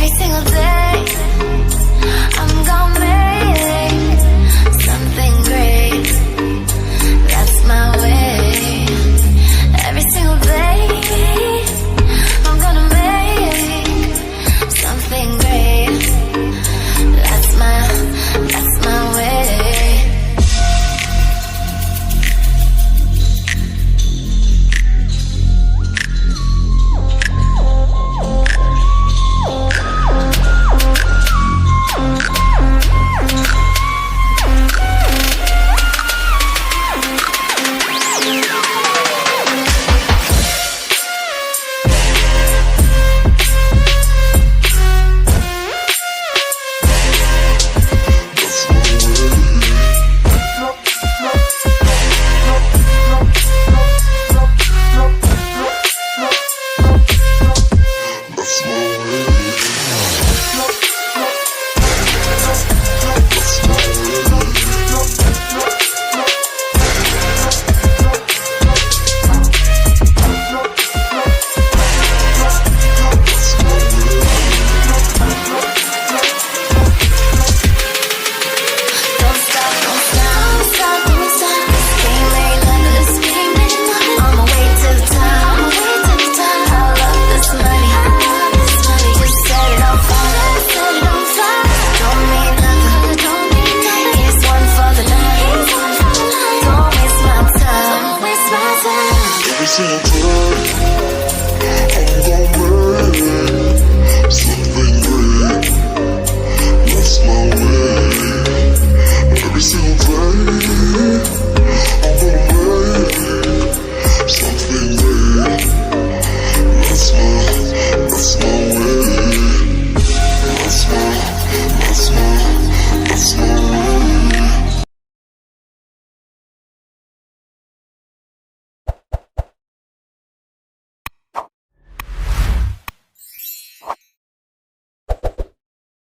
Every single day I'm gonna make something great. That's my way. Every single day I'm gonna make something great. That's my way. That's my